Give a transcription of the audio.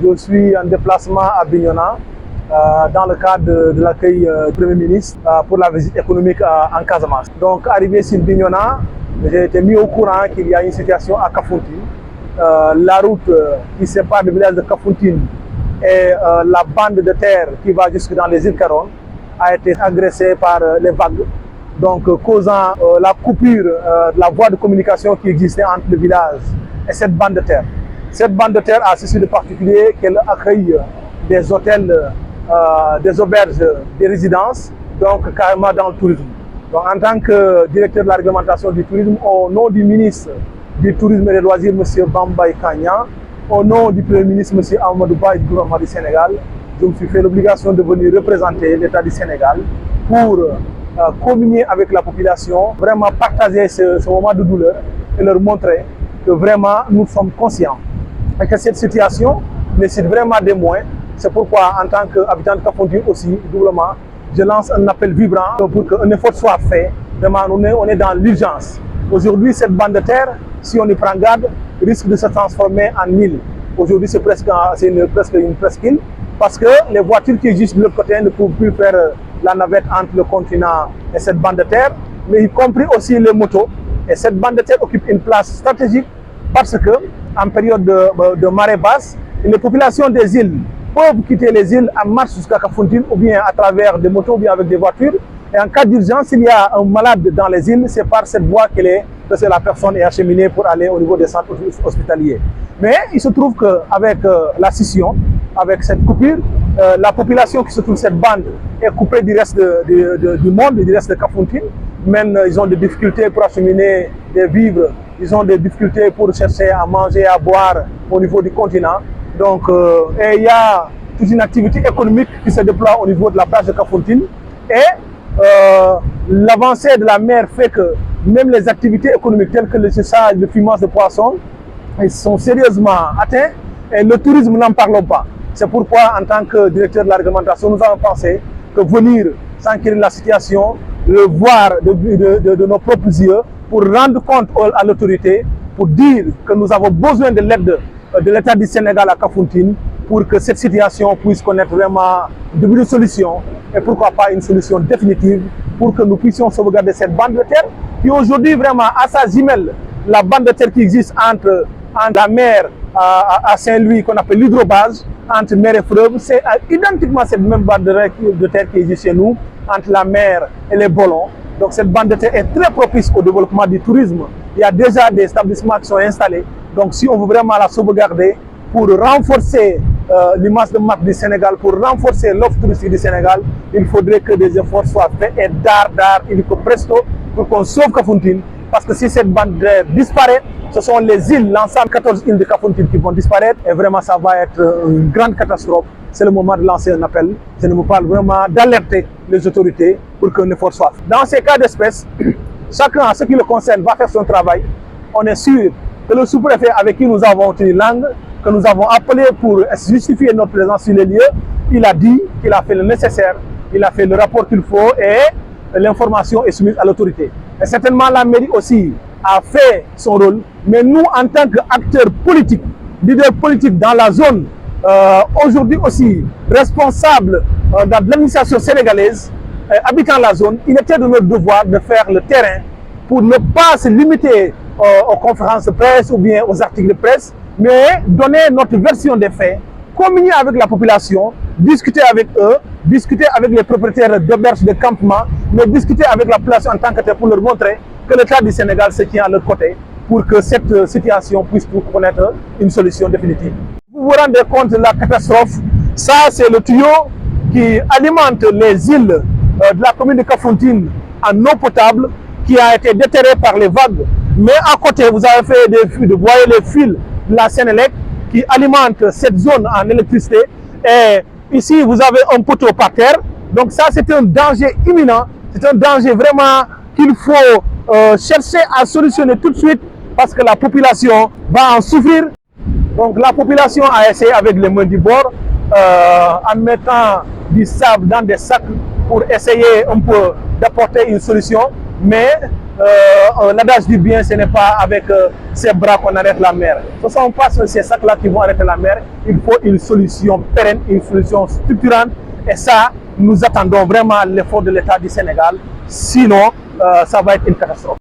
Je suis en déplacement à Bignona dans le cadre de l'accueil du Premier ministre pour la visite économique en Casamance. Donc arrivé sur Bignona, j'ai été mis au courant qu'il y a une situation à Kafountine. La route qui sépare le village de Kafountine et la bande de terre qui va jusque dans les îles Caron a été agressée par les vagues, donc causant la coupure de la voie de communication qui existait entre le village et cette bande de terre. Cette bande de terre a ceci de particulier qu'elle accueille des hôtels, des auberges, des résidences, donc carrément dans le tourisme. Donc en tant que directeur de la réglementation du tourisme, au nom du ministre du Tourisme et des Loisirs, M. Bamba Kanya, au nom du Premier ministre, M. Amadou Ba et du gouvernement du Sénégal, je me suis fait l'obligation de venir représenter l'État du Sénégal pour communier avec la population, vraiment partager ce moment de douleur et leur montrer que vraiment nous sommes conscients et que cette situation nécessite vraiment des moyens. C'est pourquoi, en tant qu'habitant de Kafountine aussi, doublement, je lance un appel vibrant pour qu'un effort soit fait. Vraiment, on est dans l'urgence. Aujourd'hui, cette bande de terre, si on y prend garde, risque de se transformer en île. Aujourd'hui, c'est presque une presqu'île, parce que les voitures qui existent de l'autre côté ne peuvent plus faire la navette entre le continent et cette bande de terre, mais y compris aussi les motos. Et cette bande de terre occupe une place stratégique parce que, en période de marée basse, les populations des îles peuvent quitter les îles en marche jusqu'à Kafountine ou bien à travers des motos ou bien avec des voitures. Et en cas d'urgence, s'il y a un malade dans les îles, c'est par cette voie que la personne est acheminée pour aller au niveau des centres hospitaliers. Mais il se trouve qu'avec la scission, avec cette coupure, la population qui se trouve cette bande est coupée du reste du monde, du reste de Kafountine. Même ils ont des difficultés pour acheminer des vivres, ils ont des difficultés pour chercher à manger, à boire au niveau du continent. Donc, il y a toute une activité économique qui se déploie au niveau de la plage de Kafountine. Et l'avancée de la mer fait que même les activités économiques telles que le séchage, le fumage de poissons, ils sont sérieusement atteints et le tourisme, n'en parlons pas. C'est pourquoi, en tant que directeur de la réglementation, nous avons pensé que venir s'enquérir de la situation, le voir de nos propres yeux, pour rendre compte à l'autorité, pour dire que nous avons besoin de l'aide de l'État du Sénégal à Kafountine pour que cette situation puisse connaître vraiment une solution et pourquoi pas une solution définitive pour que nous puissions sauvegarder cette bande de terre qui aujourd'hui vraiment à sa jumelle, la bande de terre qui existe entre la mer à Saint-Louis qu'on appelle l'hydrobase, entre mer et fleuve, c'est identiquement cette même bande de terre qui existe chez nous, entre la mer et les Bolons. Donc cette bande de terre est très propice au développement du tourisme. Il y a déjà des établissements qui sont installés. Donc si on veut vraiment la sauvegarder pour renforcer l'image de marque du Sénégal, pour renforcer l'offre touristique du Sénégal, il faudrait que des efforts soient faits et il faut presto pour qu'on sauve Kafountine. Parce que si cette bande de terre disparaît, ce sont les îles, l'ensemble 14 îles de Kafountine qui vont disparaître et vraiment ça va être une grande catastrophe. C'est le moment de lancer un appel. Je me parle vraiment d'alerter les autorités pour qu'un effort soit fait. Dans ces cas d'espèce, chacun, en ce qui le concerne, va faire son travail. On est sûr que le sous-préfet avec qui nous avons tenu langue, que nous avons appelé pour justifier notre présence sur les lieux, il a dit qu'il a fait le nécessaire, il a fait le rapport qu'il faut et l'information est soumise à l'autorité. Et certainement la mairie aussi a fait son rôle, mais nous en tant qu'acteurs politiques, leaders politiques dans la zone, aujourd'hui aussi responsables de l'administration sénégalaise, habitant la zone, il était de notre devoir de faire le terrain pour ne pas se limiter aux conférences de presse ou bien aux articles de presse, mais donner notre version des faits, communier avec la population, discuter avec eux, discuter avec les propriétaires d'auberges de campement, mais discuter avec la population en tant que telle pour leur montrer que l'État du Sénégal se tient à leur côté pour que cette situation puisse connaître une solution définitive. Vous vous rendez compte de la catastrophe, ça c'est le tuyau qui alimente les îles de la commune de Kafountine en eau potable qui a été déterré par les vagues. Mais à côté, vous avez fait vous voyez les fils de la Sénélec qui alimentent cette zone en électricité. Et ici, vous avez un poteau par terre. Donc ça, c'est un danger imminent. C'est un danger vraiment qu'il faut chercher à solutionner tout de suite parce que la population va en souffrir. Donc la population a essayé avec les mains du bord en mettant du sable dans des sacs pour essayer un peu d'apporter une solution. Mais l'adage dit bien, ce n'est pas avec ses bras qu'on arrête la mer. Ce ne sont pas ces sacs-là qui vont arrêter la mer. Il faut une solution pérenne, une solution structurante. Et ça, nous attendons vraiment l'effort de l'État du Sénégal. Sinon, ça va être une catastrophe.